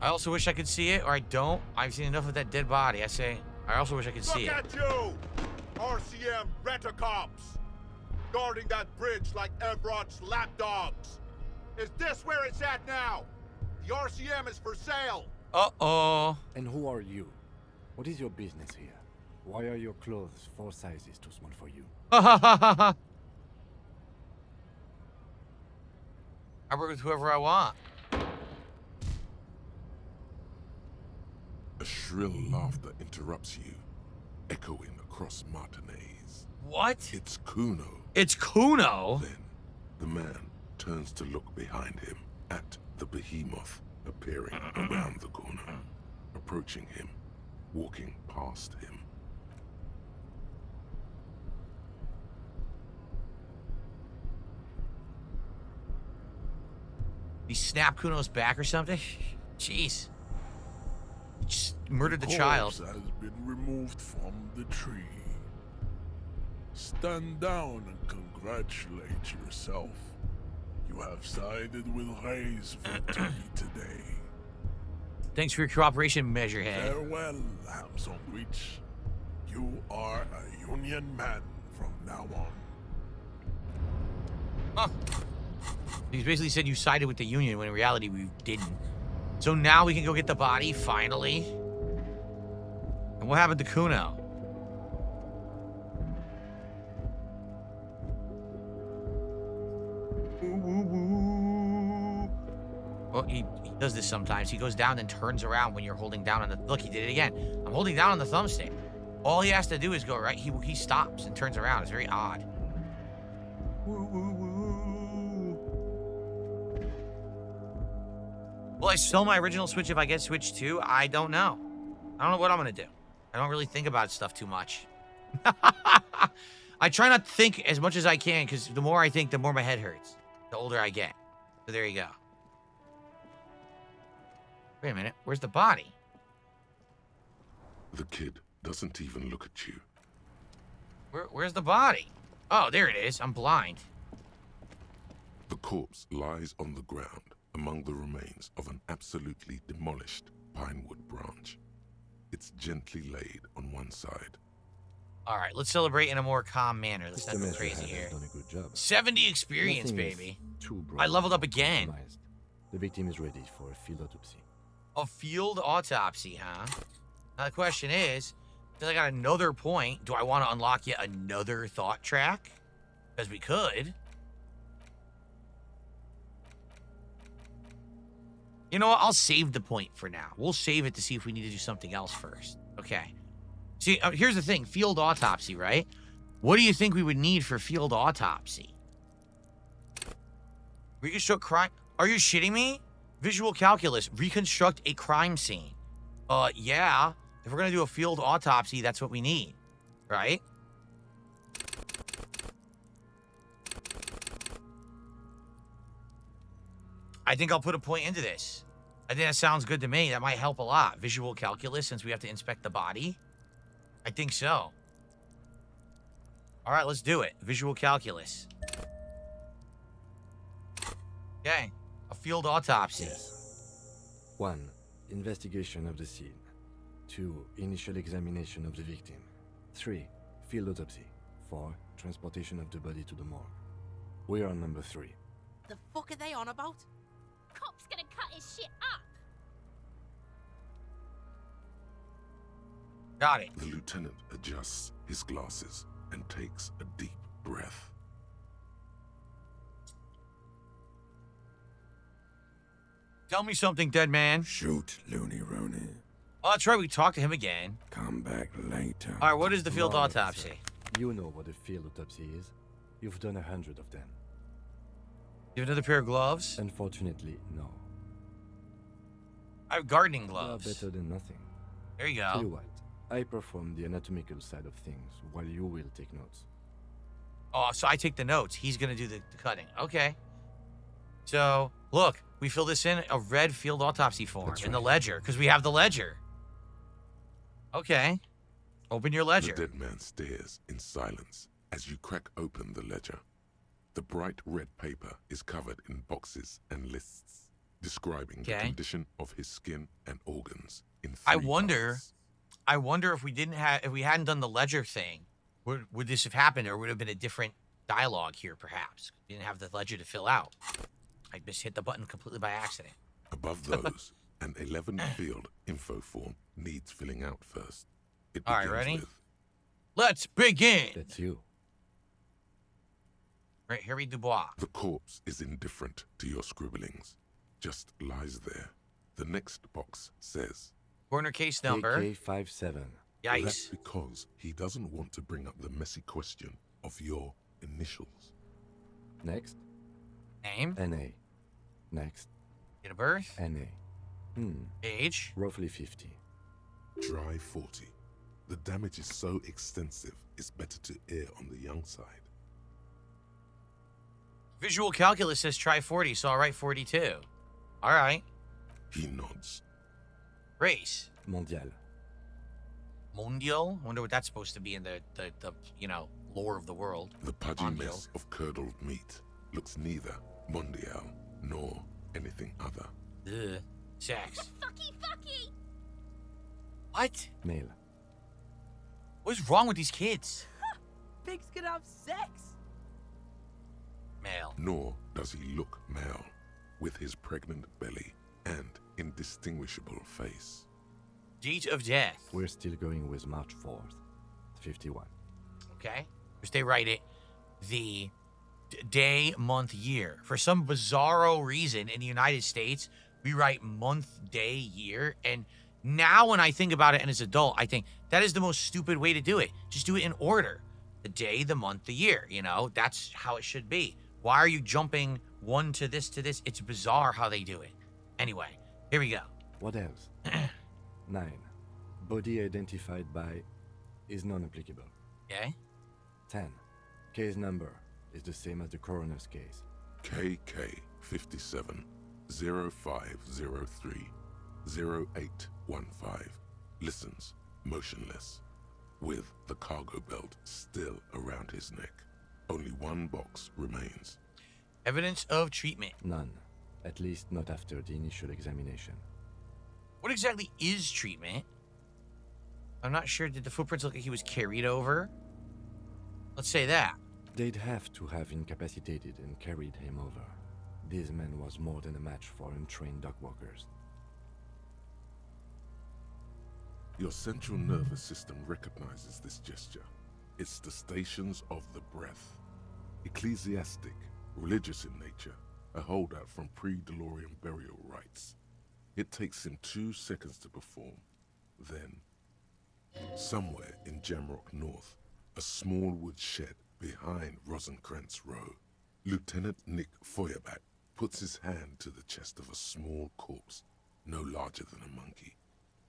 I also wish I could see it, or I don't. I've seen enough of that dead body. I also wish I could see it. Look at you! RCM rent-a-cops! Guarding that bridge like Evrod's lapdogs! Is this where it's at now? The RCM is for sale! Uh-oh. And who are you? What is your business here? Why are your clothes 4 sizes too small for you? I work with whoever I want. A shrill laughter interrupts you, echoing across Martinez. What? It's Kuno. It's Kuno? Then the man turns to look behind him at the behemoth appearing around the corner, approaching him, walking past him. He snapped Kuno's back or something? Jeez. He just murdered the child. Corpse has been removed from the tree. Stand down and congratulate yourself. You have sided with Ray's victory today. Thanks for your cooperation, Measurehead. Farewell, Hamson Witch. You are a Union man from now on. Huh. He's basically said you sided with the Union when in reality we didn't. So now we can go get the body, finally. And what happened to Kuno? Well, he does this sometimes. He goes down and turns around when you're holding down on the... Look, he did it again. I'm holding down on the thumbstick. All he has to do is go right. He stops and turns around. It's very odd. Will I sell my original Switch if I get Switch 2? I don't know. I don't know what I'm going to do. I don't really think about stuff too much. I try not to think as much as I can, because the more I think, the more my head hurts. The older I get. So there you go. Wait a minute. Where's the body? The kid doesn't even look at you. Where's the body? Oh, there it is. I'm blind. The corpse lies on the ground among the remains of an absolutely demolished pinewood branch. It's gently laid on one side. All right, let's celebrate in a more calm manner. Let's not Mr. go Messier crazy here. has done a good job. 70 experience, Nothing is baby. too broad I leveled up or again. compromised. The victim is ready for a field autopsy. A field autopsy, huh? Now the question is, since I got another point, do I want to unlock yet another thought track? Because we could. You know what? I'll save the point for now. We'll save it to see if we need to do something else first. Okay. See, here's the thing. Field autopsy, right? What do you think we would need for field autopsy? Reconstruct crime. Are you shitting me? Visual calculus. Reconstruct a crime scene. Yeah. If we're gonna do a field autopsy, that's what we need, right? I think I'll put a point into this. I think that sounds good to me. That might help a lot. Visual calculus, since we have to inspect the body. I think so. All right, let's do it. Visual calculus. Okay. A field autopsy. Yes. 1. Investigation of the scene. 2. Initial examination of the victim. 3. Field autopsy. 4. Transportation of the body to the morgue. We are on number 3. The fuck are they on about? Cop's gonna cut his shit up. Got it. The lieutenant adjusts his glasses and takes a deep breath. Tell me something, dead man. Shoot, Looney Rooney. Oh, that's right. We talked to him again. Come back later. All right, what is the field No, autopsy? officer. You know what a field autopsy is. You've done 100 of them. You have another pair of gloves? Unfortunately, no. I have gardening They are gloves. better than nothing. There you Tell you go. what, I perform the anatomical side of things while you will take notes. Oh, so I take the notes. He's going to do the cutting. Okay. So, look, we fill this in a red field autopsy form That's in the right. ledger because we have the ledger. Okay. Open your ledger. The dead man stares in silence as you crack open the ledger. The bright red paper is covered in boxes and lists describing the Okay. condition of his skin and organs in 3 I wonder- parts. I wonder if we hadn't done the ledger thing, would this have happened, or would it have been a different dialogue here, perhaps? We didn't have the ledger to fill out. I just hit the button completely by accident. Above those, an 11 field info form needs filling out first. It All right, begins ready? with Let's begin. That's you. Right, Harry Dubois. the corpse is indifferent to your scribblings, just lies there. The next box says Corner case number. AK-57. Yikes. that's because he doesn't want to bring up the messy question of your initials. Next, Name. NA. Next, Date of birth. NA. Age. Roughly 50. Try 40. The damage is so extensive, it's better to err on the young side. Visual calculus says try 40, so I'll write 42. All right. He nods. Race. Mondial. Mondial. Wonder what that's supposed to be in the lore of the world. The pudgy Mondial. mess of curdled meat looks neither mondial nor anything other. Ugh. Sex. Fucky! What? Male. What's wrong with these kids? Pigs can have sex. Male. Nor does he look male, with his pregnant belly and indistinguishable face. Date of death. We're still going with March 4th. 51. Okay. Because they write it the day, month, year. For some bizarro reason in the United States, we write month, day, year. And now when I think about it and as an adult, I think that is the most stupid way to do it. Just do it in order. The day, the month, the year. That's how it should be. Why are you jumping one to this to this? It's bizarre how they do it. Anyway, here we go. What else? 9. Body identified by is non-applicable. Okay. 10. Case number is the same as the coroner's case. KK 57 0503 0815 listens motionless, with the cargo belt still around his neck. Only one box remains. Evidence of treatment. None. At least not after the initial examination. What exactly is treatment? I'm not sure. Did the footprints look like he was carried over? Let's say that. They'd have to have incapacitated and carried him over. This man was more than a match for untrained dog walkers. Your central nervous system recognizes this gesture. It's the stations of the breath. Ecclesiastic, religious in nature, a holdout from pre-DeLorean burial rites. It takes him 2 seconds to perform. Then, somewhere in Jamrock North, a small wood shed behind Rosencrantz Row, Lieutenant Nick Feuerbach puts his hand to the chest of a small corpse, no larger than a monkey.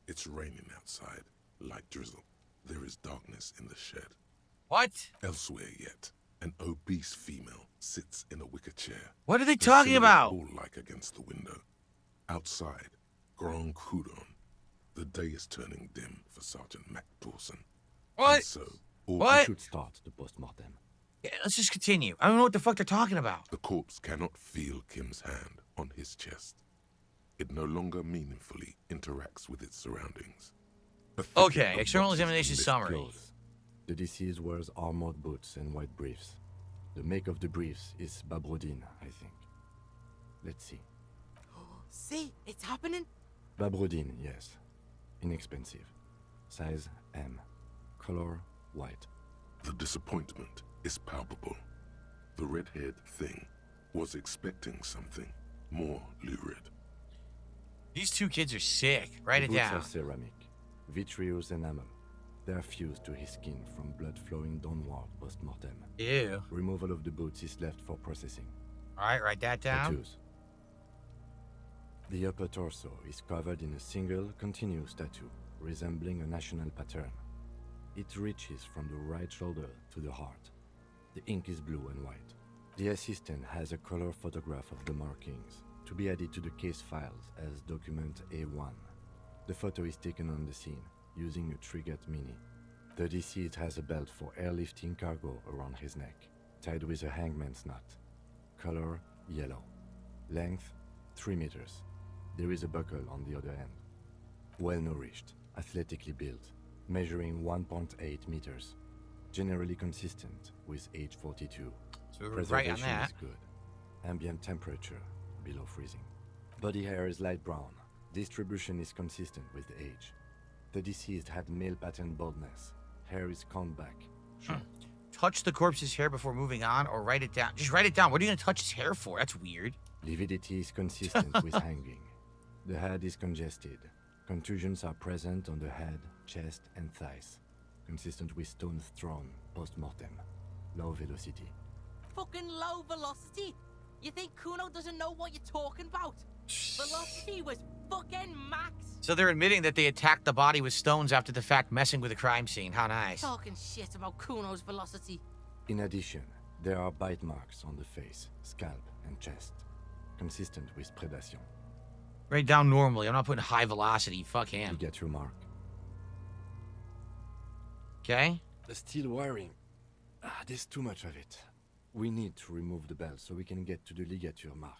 It's raining outside, light drizzle. There is darkness in the shed. What? Elsewhere yet, an obese female sits in a wicker chair. What are they her talking silhouette about? bull-like against the window. Outside, Grand Coudon. The day is turning dim for Sergeant Mac Dawson. What? And so, We What? should start the post-mortem. Yeah, let's just continue. I don't know what the fuck they're talking about. the corpse cannot feel Kim's hand on his chest. It no longer meaningfully interacts with its surroundings. A thicket Okay, of external boxes examination and summary. Clothes. The deceased wears armored boots and white briefs. The make of the briefs is Babrodine, I think. Let's see. See, it's happening. Babrodine, yes. Inexpensive. Size M. Color white. The disappointment is palpable. The red-haired thing was expecting something more lurid. These two kids are sick. Write The it boots down. are ceramic, vitreous enamel. They are fused to his skin from blood flowing downward post-mortem. Ew. Removal of the boots is left for processing. All right, write that down. Tattoos. The upper torso is covered in a single continuous tattoo, resembling a national pattern. It reaches from the right shoulder to the heart. The ink is blue and white. The assistant has a color photograph of the markings, to be added to the case files as document A1. The photo is taken on the scene, using a Trigat Mini. The deceased has a belt for airlifting cargo around his neck, tied with a hangman's knot. Color yellow. Length 3 meters. There is a buckle on the other end. Well nourished, athletically built, measuring 1.8 meters. Generally consistent with age 42. So we were right on Preservation that. is good. Ambient temperature below freezing. Body hair is light brown. Distribution is consistent with age. The deceased had male pattern baldness. Hair is combed back. Touch the corpse's hair before moving on, or write it down. Just write it down. What are you gonna touch his hair for? That's weird. Lividity is consistent with hanging. The head is congested. Contusions are present on the head, chest, and thighs. Consistent with stones thrown post-mortem. Low velocity. Fucking low velocity. You think Kuno doesn't know what you're talking about? Velocity was fucking max. So they're admitting that they attacked the body with stones after the fact, messing with the crime scene. How nice. Talking shit about Kuno's velocity. In addition, there are bite marks on the face, scalp, and chest. Consistent with predation. Write it down normally. I'm not putting high velocity. Fuck You him. get your mark. Okay? The steel wiring. There's too much of it. We need to remove the belt so we can get to the ligature mark.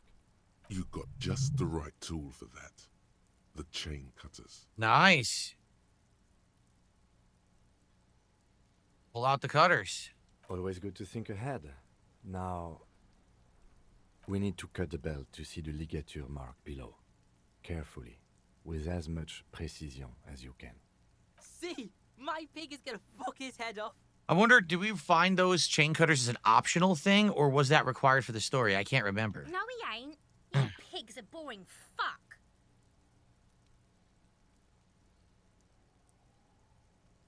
You got just the right tool for that. The chain cutters. Nice. Pull out the cutters. Always good to think ahead. Now, we need to cut the belt to see the ligature mark below. Carefully, with as much precision as you can. See, my pig is gonna fuck his head off. I wonder, did we find those chain cutters as an optional thing, or was that required for the story? I can't remember. No, he ain't. You pig's a boring fuck.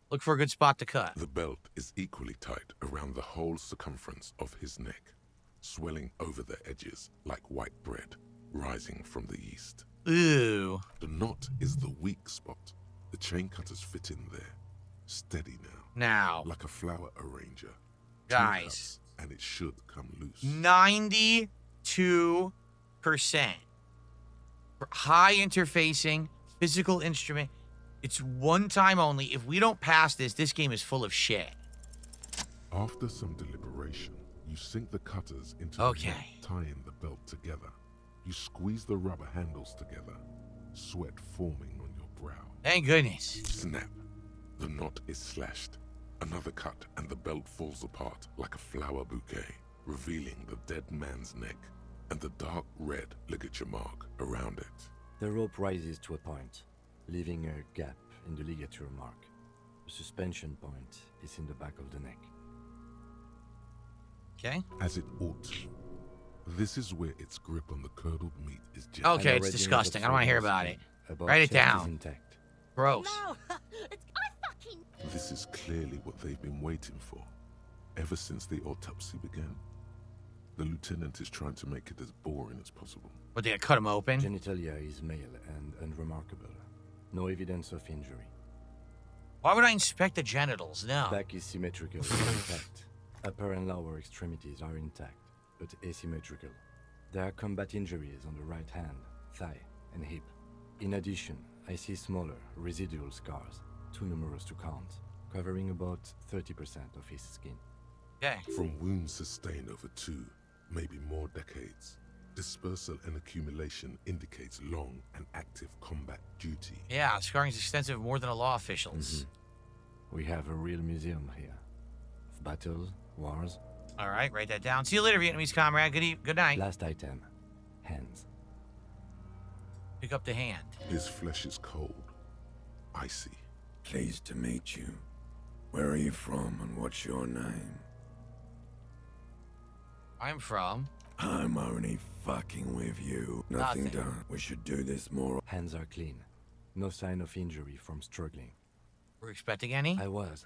Look for a good spot to cut. The belt is equally tight around the whole circumference of his neck, swelling over the edges like white bread rising from the yeast. Ooh. The knot is the weak spot. The chain cutters fit in there. Steady now. Now. Like a flower arranger. Two Guys. cuts, and it should come loose. 92%. For high interfacing, physical instrument. It's one time only. If we don't pass this, this game is full of shit. After some deliberation, you sink the cutters into Okay. the knot, tying the belt together. You squeeze the rubber handles together, sweat forming on your brow. Thank goodness. Snap. The knot is slashed. Another cut, and the belt falls apart like a flower bouquet, revealing the dead man's neck and the dark red ligature mark around it. The rope rises to a point, leaving a gap in the ligature mark. The suspension point is in the back of the neck. Okay. As it ought to. This is where its grip on the curdled meat is gentle. Okay, it's disgusting. I don't want to hear about it. Write it down. Intact. Gross. No, it's This is clearly what they've been waiting for, ever since the autopsy began. The lieutenant is trying to make it as boring as possible. But they cut him open. Genitalia is male and unremarkable. No evidence of injury. Why would I inspect the genitals? No. Back is symmetrical and intact. Upper and lower extremities are intact, but asymmetrical. There are combat injuries on the right hand, thigh, and hip. In addition, I see smaller, residual scars, too numerous to count, covering about 30% of his skin. Okay. From wounds sustained over 2, maybe more decades, dispersal and accumulation indicates long and active combat duty. Yeah, scarring is extensive, more than a law official's. We have a real museum here. Of battles, wars. All right, write that down. See you later, Vietnamese comrade. Good night. Last item, hands. Pick up the hand. His flesh is cold, icy. Pleased to meet you. Where are you from and what's your name? I'm from... I'm only fucking with you. Nothing Nothing. done. We should do this more. Hands are clean. No sign of injury from struggling. We're expecting any? I was.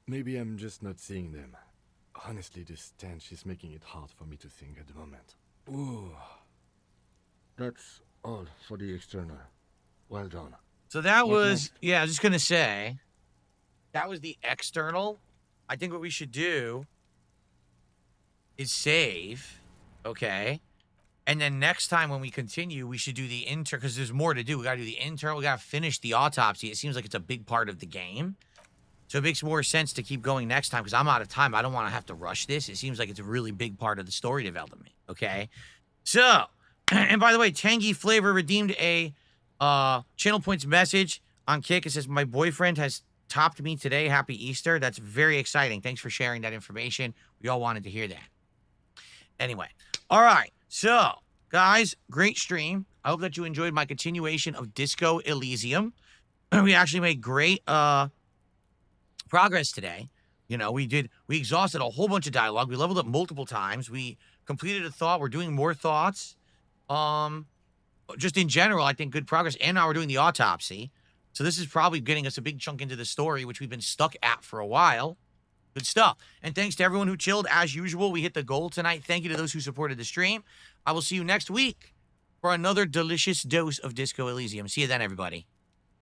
Maybe I'm just not seeing them. Honestly, this stench is making it hard for me to think at the moment. Ooh. That's all for the external. Well done. So that What was... next? Yeah, I was just going to say, that was the external. I think what we should do is save, okay? And then next time when we continue, we should do the internal, because there's more to do. We got to do the internal. We got to finish the autopsy. It seems like it's a big part of the game. So it makes more sense to keep going next time, because I'm out of time. I don't want to have to rush this. It seems like it's a really big part of the story development, okay? So, and by the way, Tangy Flavor redeemed a channel points message on Kick. It says, my boyfriend has topped me today. Happy Easter. That's very exciting. Thanks for sharing that information. We all wanted to hear that. Anyway, all right. So, guys, great stream. I hope that you enjoyed my continuation of Disco Elysium. We actually made great progress today. You know, we exhausted a whole bunch of dialogue. We leveled up multiple times. We completed a thought. We're doing more thoughts. Just in general, I think good progress. And now we're doing the autopsy. So this is probably getting us a big chunk into the story, which we've been stuck at for a while. Good stuff. And thanks to everyone who chilled. As usual, we hit the goal tonight. Thank you to those who supported the stream. I will see you next week for another delicious dose of Disco Elysium. See you then, everybody.